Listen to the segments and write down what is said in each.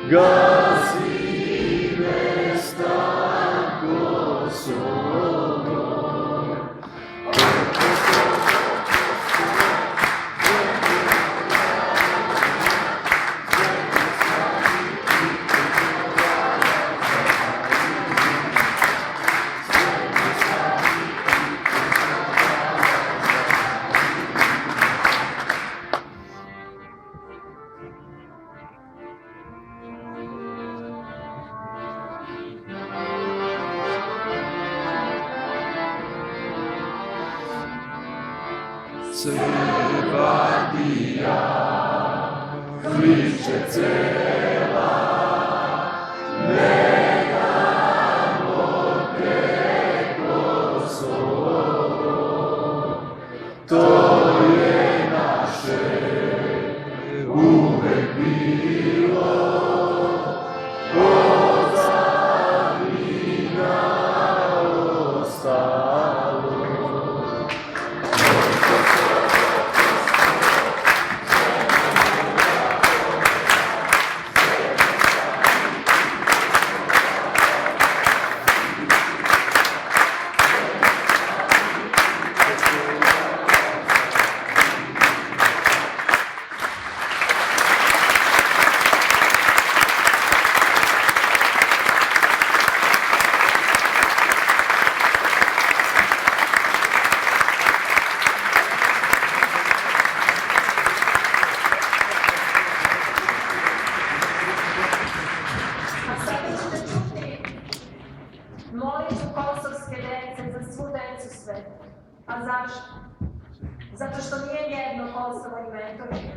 gazi vestan Kosovo. Srbija kliče cela, negamo te Kosovo, to je naše uvek bilo, od davnina ostalo. Molitvu kosovske dece za svu decu sveta. A zašto? Zato što nije jedno Kosovo i Metohija.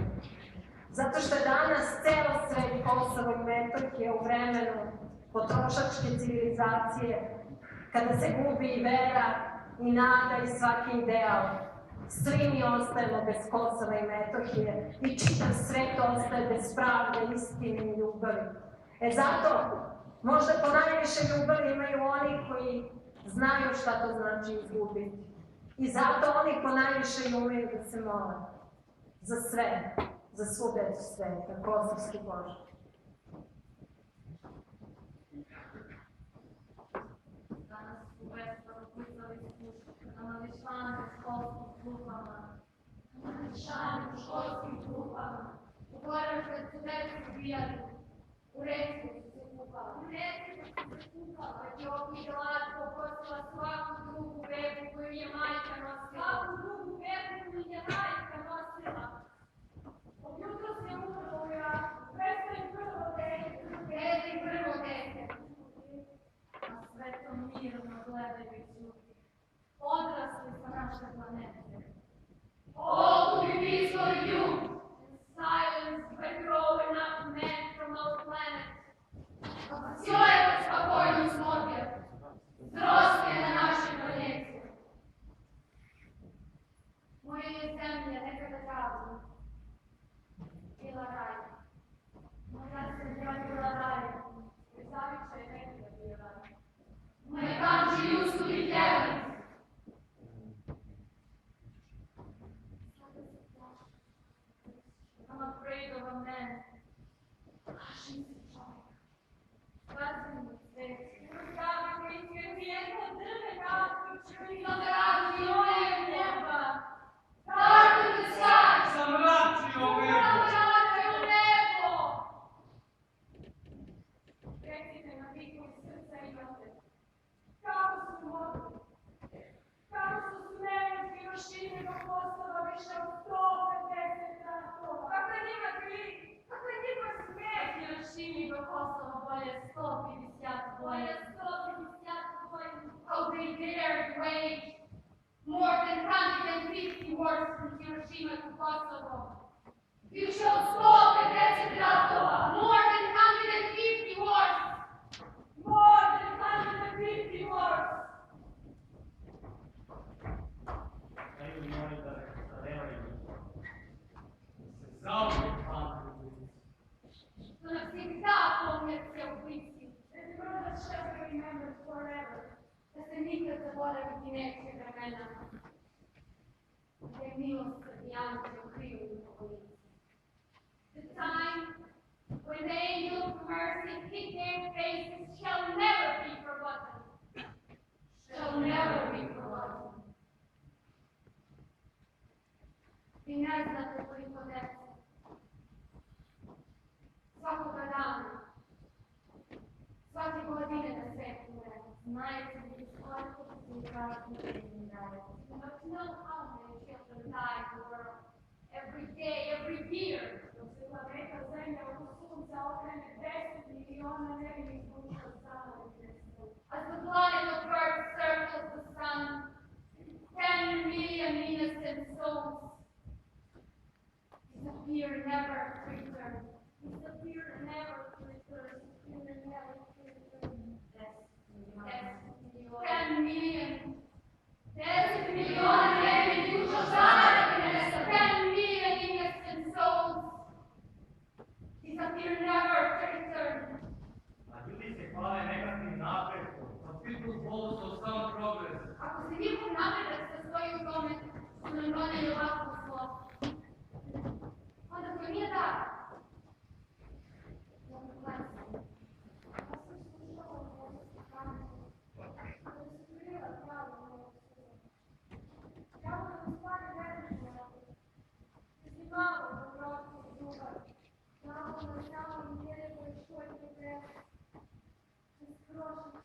Zato što je danas celo svet Kosovo i Metohije u vremenu potrošačke civilizacije, kada se gubi i vera, i nada, i svaki ideal. Svi mi ostajemo bez Kosova i Metohije i čitav svet ostaje bez pravde, istine i ljubavi. Zato možda po najviše ljubavi imaju oni koji znaju šta to znači izgubiti. I zato oni po najviše i umeju da se mole. Za sve, za svu decu sveta, kosovski Bože. Danas u Vesparu pucali puške, na mališane s školskim klupama, na mališane u školskim klupama, u gorama kad su decu ubijali, u reci su se kupala, u reci su se kupala, Joki i Latko postala svaku drugu bebu koju je majka nosila, svaku drugu bebu koju je majka nosila. Od jutro se umrlo u Iraku, prestali prvo dete, dete prvo dete. A sve to mirno gledajući, odrasli sa naše planete. All would be peaceful of you, and silence by growing up men from our planet. Ciojeva spokojnost ovdje, zroste na našoj planeti. Moja je zemlja nekada davno bila raj. Moja zemlja bila raj, jer zavičaj nekada bio raj. My country used to be heaven. I'm afraid of a man. Plašim se čovjeka. Pazim na sve. Rukavi koji će nijedno drve različu i nadraži moje neba. Dark in the sky. Zamračio nebo. Zamračio nebo. Recite na piku srca imate. Kako su mogli? Kako su smeli iz Hirošime do Kosova više od 150 ratova? Kako je njima krivi? Kako je njima smeli? Hirošimi do Kosova bolje 150 bolje. How they dared wage more than 150 wars from Hiroshima to Kosovo. Više od 150 ratova. More than 150 wars. More than 150 wars. Daju moji da restauraju, da se zauvijek pamti. To навсегда помнятся убийцы. Эти brothers shall be remembered forever. Da se nikad zaboraviti neće vremena. Da je milost i anđeo kriju u lice. The time when the angel from earth Vi ne znate koliko dece. Svakoga dana, svake godine na svetu umre. Znajte li koliko se izraženi jedini daje. You must know how many children die in the world. Every day, every year. Dok se planeta Zemlja oko Sunca okrene 10 miliona nevinih duša samo iznesu. As the planet of Earth circles the sun, 10 million innocent souls disappear, never return. Disappear, never return. Disappear, never return. 10 million. 10 million nevinih duša zaradnesa. 10 million innocent souls disappear, never return. A ljudi se hvale nekakvim napretkom, but people also some progress. Ako se njihov napredak sastoji u tome što nam doneli ovakvo zlo, onda to nije dar. Ja me glasim. Ja sam slušala Božju pamet, kada se prila pravo ovog suda. Ja vam u stvari verujem, если мало доброты и лjubavi, malo nažalost i vjeruje što je grijeh, skrošiti.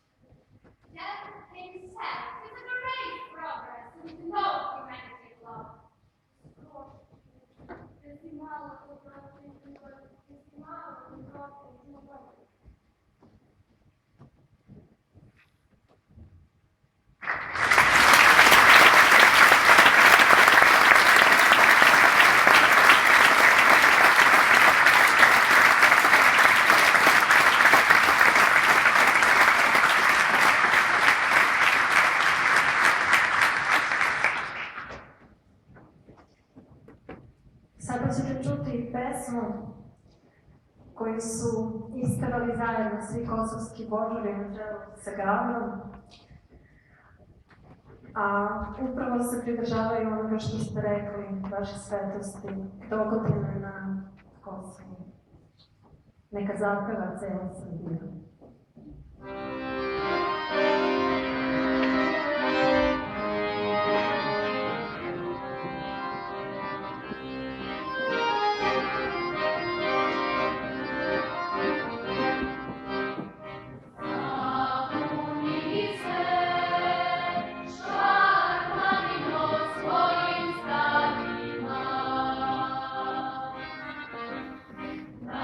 That in itself is a great progress with no humanity love. Если мало доброты и лjubavi, если мало доброты и лjubavi. Sada ćete čuti pesmu koju su ispevali zajedno svi kosovski božari na čelu sa Gavrom, a upravo se pridržavaju onoga što ste rekli, vaše svetosti, dogodine na Kosovu. Neka zapeva cela Srbija. Na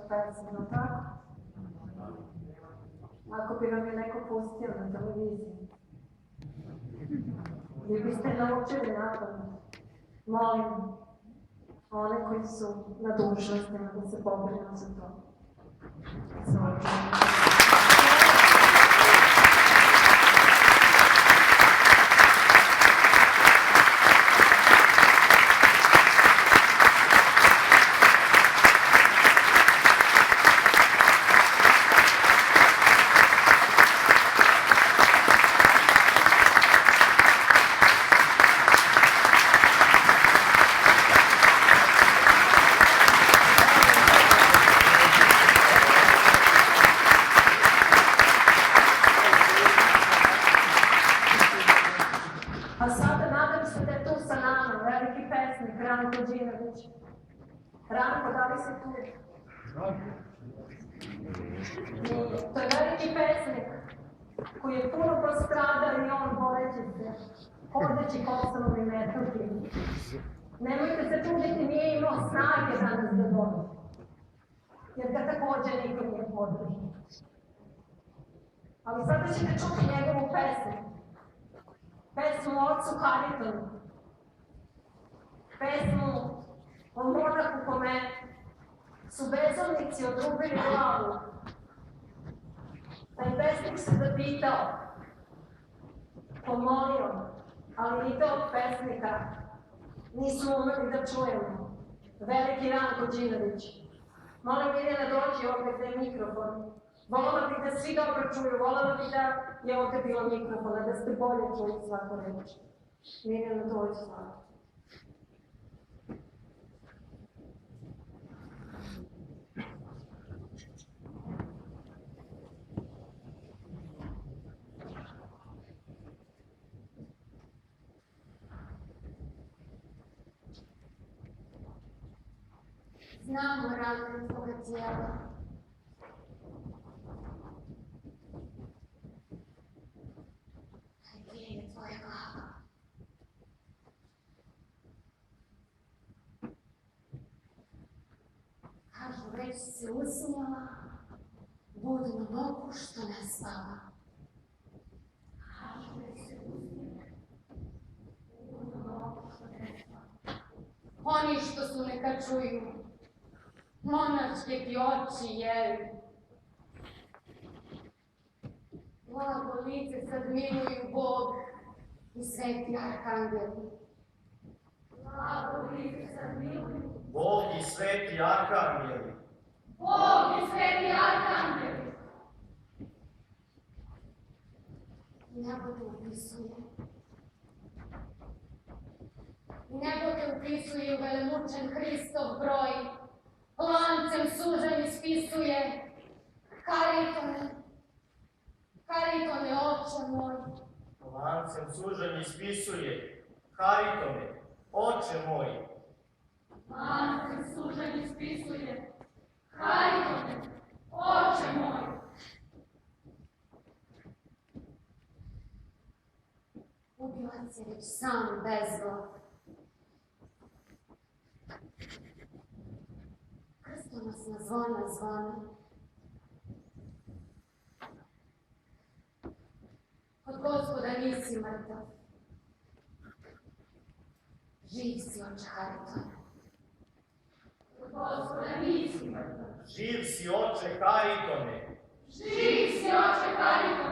pesme, no tako? Ako bi vam je neko pustio na televiziji, vi biste naučili napamet. Molim one koji su na dužnostima da se pobrinu za to. A sada nadam se da je tu sa nama veliki pesnik Ranko Đinović. Ranko, da li si tu? To je veliki pesnik koji je puno postradao i on boreći se, hodeći Kosovom i Metohijom. Nemojte se čuditi, nije imao snage danas da dođe, jer ga takođe niko nije podržao. Ali sada ćete čuti njegovu pesmu. Pesmu o ocu Haritonu, pesmu o monaku kome su bezumnici odrubili glavu. Taj pesnik se zapitao, pomolio, ali ni tog pesnika nismo umeli da čujemo. Veliki Ranko Đinović. Molim Mirjana doći ovdje gde je mikrofon. Volela bih da svi dobro čuju, volela bih da je ovdje bilo mikrofona, da ste bolje čuli svaku reč. Mirjana doći svako. Znamo rane tvoga tijela. A gdje je tvoja glava? Kažu, već se usnjala, budnu nogu što ne spava. Kažu, već se usnjala, budnu nogu što ne spava. Oni što su neka čuju, monačke ti oči jevi. Blago lice sad miluju Bog i sveti arkangeli. Blago lice sad miluju Bog i sveti arkangeli. Bog i sveti arkangeli. Nebo te upisuje. Nebo te upisuje u velemučen Hristov broj. Lancem sužanj ispisuje. Haritone, oče moj. Lancem sužanj ispisuje. Haritone, oče moj. Lancem sužanj ispisuje. Haritone, oče moj. Ubilac je već sam bezglav. Krstonosna zvona zvona. Od Gospoda nisi mrtav. Živ si, oče Haritone. Od Gospoda nisi mrtav. Živ si, oče Haritone. Živ si, oče Haritone.